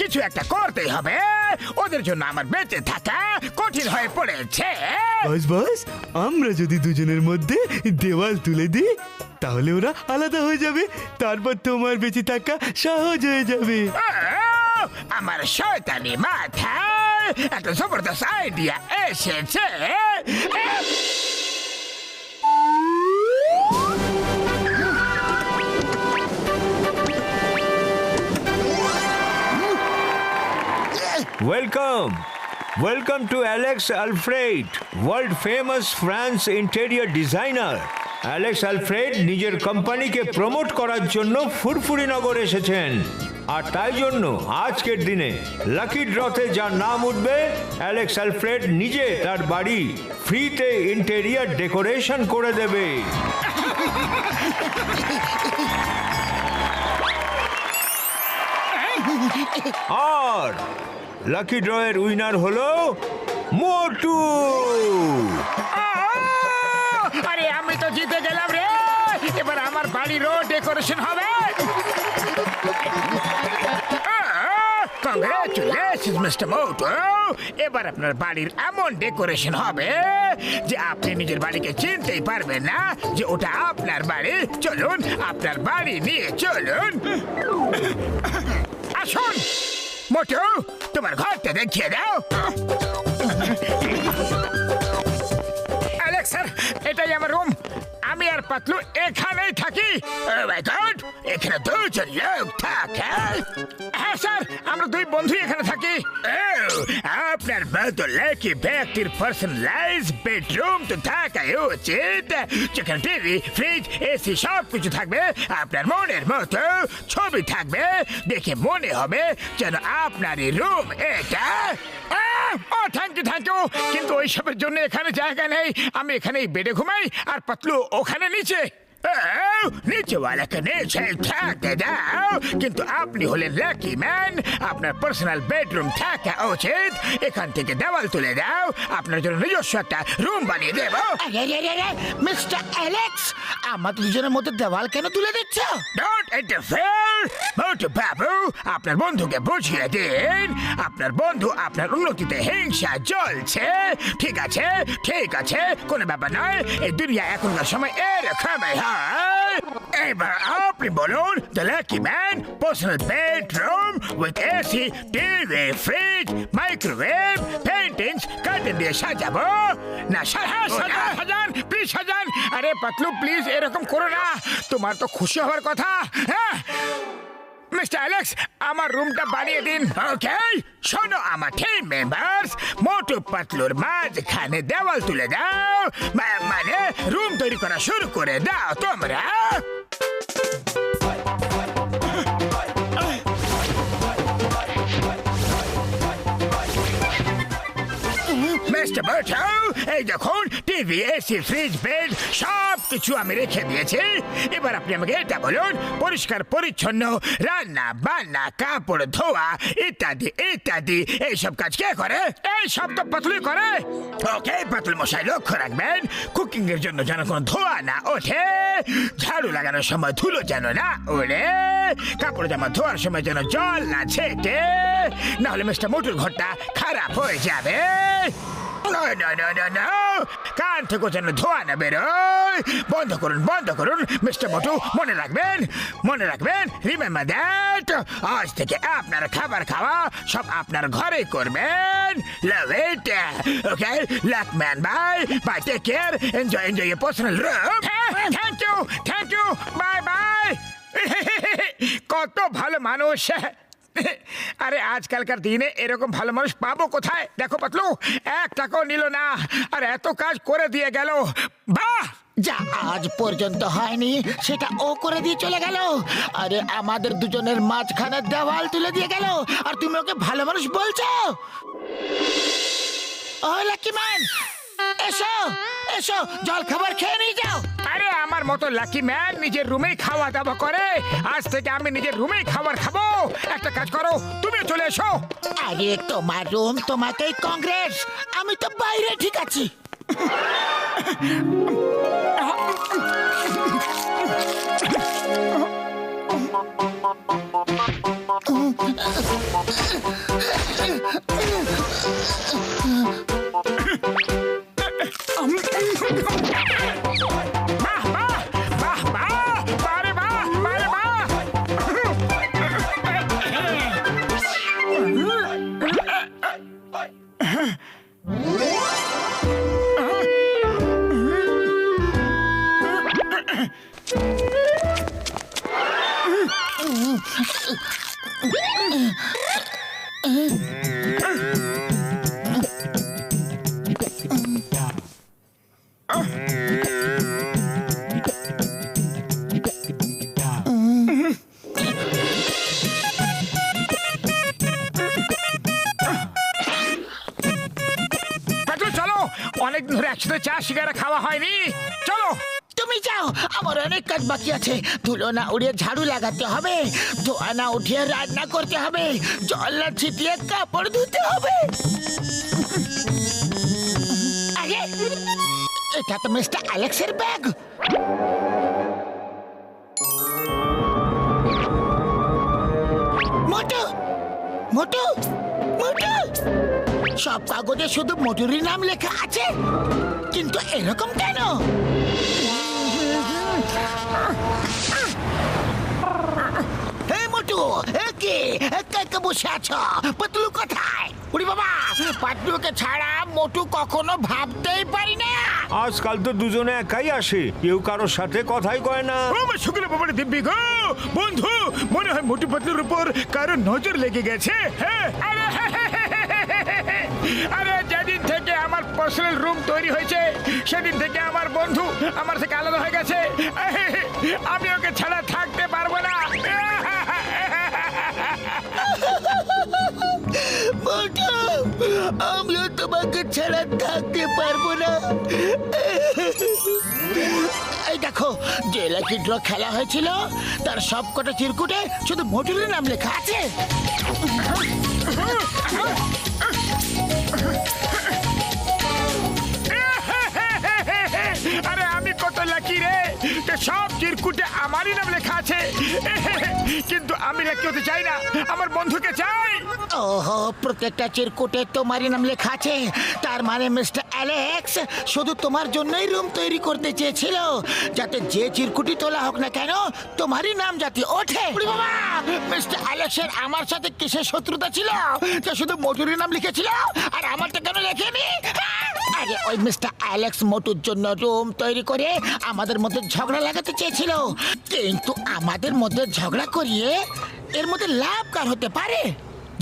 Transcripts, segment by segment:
কিছু একটা করতেই হবে। ওদের জন্য আমার বেঁচে থাকা কঠিন হয়ে পড়েছে। বস আমরা যদি দুজনের মধ্যে দেওয়াল তুলে দিই তাহলে ওরা আলাদা হয়ে যাবে, তারপর তোমার বেঁচে থাকা সহজ হয়ে যাবে। আমার শয়তানি মাথায় একটা জবরদস্ত আইডিয়া এসেছে। Welcome to Alex Alfred, world famous France interior designer. Alex Alfred নিজের কোম্পানিকে প্রমোট করার জন্য ফুরফুরি নগর এসেছেন, আর তাই জন্য আজকের দিনে লাকি ড্রতে যার নাম উঠবে অ্যালেক্স আলফ্রেড নিজে তার বাড়ি ফ্রিতে ইন্টেরিয়র ডেকোরেশন করে দেবে। আর লাকি ড্রয়ের উইনার হলো মোটু। আরে আমি তো জিতে গেলাম রে, এবার আমার বাড়িরও ডেকোরেশন হবে। কংগ্রেচুলেশনস মিস্টার মোটু, এবার আপনার বাড়ির এমন ডেকোরেশন হবে যে আপনি নিজের বাড়িকে চিনতেই পারবেন না যে ওটা আপনার বাড়ি। চলুন আপনার বাড়ি নিয়ে চলুন। আসুন মোটু, তোমার ঘরটা দেখিয়ে দাও। অ্যালেক্স স্যার, এটাই আমার রুম। আমি আর পাতলু এখানেই থাকি। এখানে দুজন লোক থাকে। হ্যাঁ স্যার, আমরা দুই বন্ধু এখানে থাকি। আপনার মতো লাকি ব্যক্তির পার্সোনালাইজ বেডরুম তো থাকাই উচিত, যেখানে টিভি, ফ্রিজ, এসি সব কিছু থাকবে। আপনার মনের মতো ছবি থাকবে, দেখে মনে হবে যেন আপনারই রুম এটা। ও থ্যাংক ইউ, কিন্তু ওইসবের জন্য এখানে জায়গা নেই। আমি এখানেই বেডে ঘুমাই আর পাতলু ওখানে নিচে। নিচেওয়ালাকে নিচে থাকতে দাও, কিন্তু আপনি হলেন লাকি ম্যান, আপনার পার্সোনাল বেডরুম থাকা উচিত। এখান থেকে দেওয়াল তুলে দাও, আপনার জন্য নিজস্ব একটা রুম বানিয়ে দেবো। মিস্টার অ্যালেক্স, আমাদের দুজনের মধ্যে দেওয়াল কেন তুলে দিচ্ছ? ডোন্ট ইন্টারফেয়ার মোটু বাবু, আপনার বন্ধুকে বুঝিয়ে দিন আপনার বন্ধু আপনার উন্নতিতে হিংসা জ্বলছে। ঠিক আছে, কোনো ব্যাপার নয়, এই দুনিয়া এখনকার সময় এরকমই হয়। এবার আপনি বলুন, the lucky man personal bedroom with AC, TV, fridge, microwave, paintings, curtain দিয়ে সাজাবো না? সাজান প্লিজ, সাজান। আরে পাতলু প্লিজ এরকম করো না, তোমার তো খুশি হওয়ার কথা। হ্যাঁ মিস্টার অ্যালেক্স, আমার রুমটা বানিয়ে দিন। ওকে, শোনো আমার টিম মেম্বার্স, মোটু পাতলুর মাঝখানে দেওয়াল তুলে দাও, মানে রুম তৈরি করা শুরু করে দাও তোমরা। মিস্টার মোটু, এই দেখুন টিভি, এসি, ফ্রিজ, বেড সব কিছু আমি রেখে দিয়েছি। এবার আপনি আমাকে এটা বলুন, পরিষ্কার পরিচ্ছন্ন রান্না বান্না, কাপড় ধোয়া ইত্যাদি ইত্যাদি এইসব কাজ কে করে? এই সব তো পাতলুই করে। ওকে পাতলু মশাই, লক্ষ্য রাখবেন কুকিং এর জন্য যেন কোনো ধোয়া না ওঠে, ঝাড়ু লাগানোর সময় ধুলো যেন না ওড়ে, কাপড় জামা ধোয়ার সময় যেন জল না ছেটে, না হলে মিস্টার মোটুর ঘরটা খারাপ হয়ে যাবে। কান থেকে যেন ধোয়া না বেরোয়। বন্ধ করুন মিস্টার মোটু, মনে রাখবেন, রিমেম্বার দ্যাট, আজ থেকে আপনার খাবার খাওয়া সব আপনার ঘরে করবেন। Love it. Okay luck man, bye, take care, enjoy your personal room. Thank you, bye. কত ভালো মানুষ। আরে আজকালকার দিনে এরকম ভালো মানুষ পাবো কোথায়? দেখো পাতলু 1 টাকাও নিল না, আর এত কাজ করে দিয়ে গেল। বাহ, যা আজ পর্যন্ত হয়নি সেটা ও করে দিয়ে চলে গেল। আরে আমাদের দুজনের মাঝখানে দেওয়াল তুলে দিয়ে গেল, আর তুমি ওকে ভালো মানুষ বলছো? ও লাকি ম্যান, এসো জল খাবার খেয়ে নিয়ে যাও। আরে আমার মতো লাকি ম্যান নিজের রুমেই খাওয়া দাওয়া করে, আজ থেকে আমি নিজের রুমেই খাবার খাবো। একটা কাজ করো, তুমি চলে এসো। আরে তোমার রুম তোমাকেই কংগ্রেস, আমি তো বাইরে ঠিক আছি। বাহ বাহ বাহ বাহ বারে বাহ বারে বাহ পাতলু চলো, অনেকদিন ধরে একসাথে চা সিগারা খাওয়া হয়নি, চলো। তুমি যাও, আমার অনেক কাজ বাকি আছে। ধুলো না উড়িয়ে ঝাড়ু লাগাতে হবে, ধোয়া না উঠিয়ে রান্না করতে হবে, জল না ছিটিয়ে কাপড় ধুতে হবে। আরে এটা তো মিস্টার অ্যালেক্সের ব্যাগ। মোটু মোটু মোটু, সব কাগজে শুধু মোটুরই নাম লেখা আছে, কিন্তু এরকম কেন? হে মোটু, কে বসে আছো? পাতলু কোথায়? উড়ি বাবা, পাতলুকে ছাড়া মোটু কখনো ভাবতেই পারি না। আজকাল তো দুজনে একাই আসে, কেউ কারোর সাথে কথাই কয় না। ও আমার শুক্র বাবার দিব্যি গো বন্ধু, মনে হয় মোটু পাতলুর উপর কারো নজর লেগে গেছে। হ্যাঁ, আরে যেদিন থেকে আমার পার্সোনাল রুম তৈরি হয়েছে সেদিন থেকে আমার বন্ধু আমার থেকে আলাদা হয়ে গেছে। আমি ওকে ছাড়া থাকতে পারবো না। মোটু, আমিও তোমাকে ছাড়া থাকতে পারবো না। এই দেখো, যে লাকি ড্র খেলা হয়েছিল তার সবকটা চিরকুটে শুধু মোটুরের নাম লেখা আছে। আরে আমি কত লাকি রে, সব চিরকুটে আমারই নাম লেখা আছে। কিন্তু আমি লাকি হতে চাই না, আমার বন্ধুকে চাই। ওহো, প্রত্যেকটা চিরকুটে তোমারই নাম লেখা আছে। তার মানে মিস্টার অ্যালেক্স শুধু তোমার জন্যই রুম তৈরি করতে চেয়েছিল, যাতে যে চিরকুটি তোলা হোক না কেন তোমারই নাম যাতে ওঠে। ওরে বাবা, মিস্টার অ্যালেক্সের আমার সাথে কিসের শত্রুতা ছিল যে শুধু মোটুরির নাম লিখেছিল আর আমারটা কেন লেখেনি? আরে ওই মিস্টার অ্যালেক্স মোটুর জন্য রুম তৈরি করে আমাদের মধ্যে ঝগড়া লাগাতে চেয়েছিল, কিন্তু আমাদের মধ্যে ঝগড়া করিয়ে এর মধ্যে লাভ কার হতে পারে?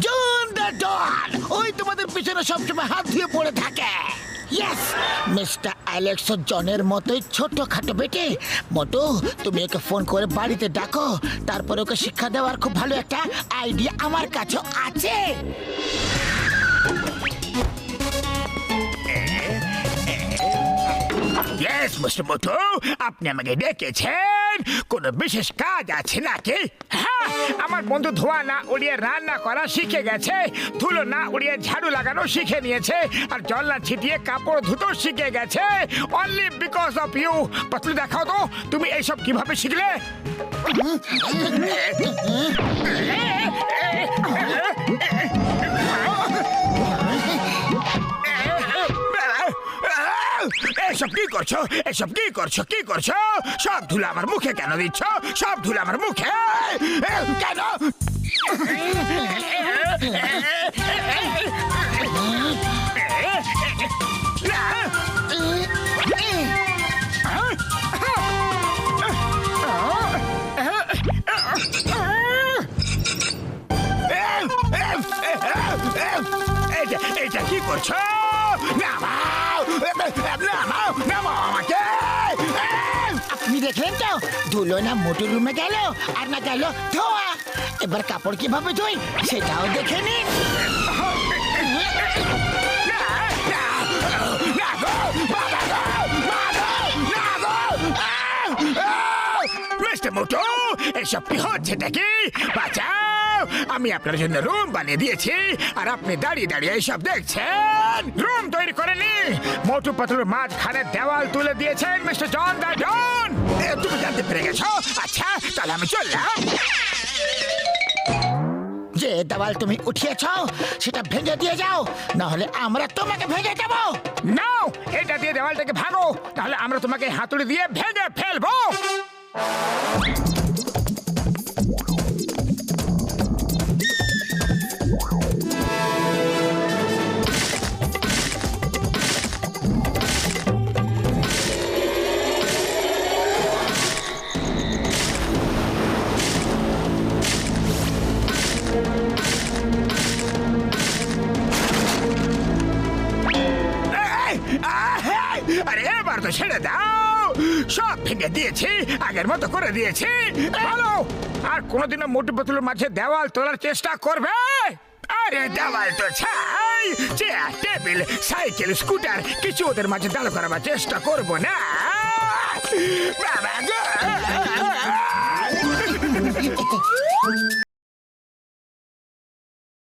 জন দ্য ডন, ওই তোমাদের পিছনে সবসময় হাত ধুয়ে পড়ে থাকে। ইয়েস, মিস্টার অ্যালেক্স জনের মতোই ছোটখাটো বেটে। মোটু, তুমি ওকে ফোন করে বাড়িতে ডাকো, তারপরে ওকে শিক্ষা দেওয়ার খুব ভালো একটা আইডিয়া আমার কাছে আছে। ইয়েস মিস্টার মোটু, আপনি আমাকে ডেকেছেন, কোনো বিশেষ কাজ আছে নাকি? হ্যাঁ, আমার বন্ধু ধোয়া না উড়িয়ে রান্না করা শিখে গেছে, ধুলো না উড়িয়ে ঝাড়ু লাগানো শিখে নিয়েছে, আর জল না ছিটিয়ে কাপড় ধুতো শিখে গেছে, অনলি বিকজ অফ ইউ। পাতলু, দেখাও তো তুমি এইসব কিভাবে শিখলে? এসব কি করছো? এসব কি করছো? কি করছো? সব ধুলো আমার মুখে কেন দিচ্ছ? সব ধুলো আমার মুখে কেন? এটা কি করছো? আপনি দেখলেন তো, ধুলো না মোটর রুমে গেল আর না গেল ধোয়া। এবার কাপড় কিভাবে ধুই সেটাও দেখে নিন। মিস্টার মোটু, এসব কি হচ্ছে নাকি? বাঁচাও, আমি আপনার জন্য রুম বানিয়ে দিয়েছি আর আপনি দাঁড়িয়ে দাঁড়িয়ে এইসব দেখছেন। রুম তৈরি করেনি, মোটু পাতলুর মাঝখানে দেওয়াল তুলে দিয়েছেন মিস্টার জন দ্য ডন। তুমি জানতে পেরে গেছো? আচ্ছা, তাহলে আমি চললাম। যে দেওয়াল তুমি উঠিয়েছ সেটা ভেঙে দিয়ে যাও, না হলে আমরা তোমাকে ভেঙে দেবো। নাও এটা দিয়ে দেওয়ালটাকে ভাঙো, তাহলে আমরা তোমাকে হাতুড়ি দিয়ে ভেঙে ফেলবো। আরে এবার তো ছেড়ে দাও, সব ভেঙে দিয়েছি, আগের মতো করে দিয়েছি। ভালো, আর কোনোদিনও মোটু পাতলুর মাঝে দেওয়াল তোলার চেষ্টা করবে? আরে দেওয়াল তো ছাই, চেয়ার টেবিল সাইকেল স্কুটার কিছু ওদের মাঝে দাঁড় করাবার চেষ্টা করবো না। বাবা গো!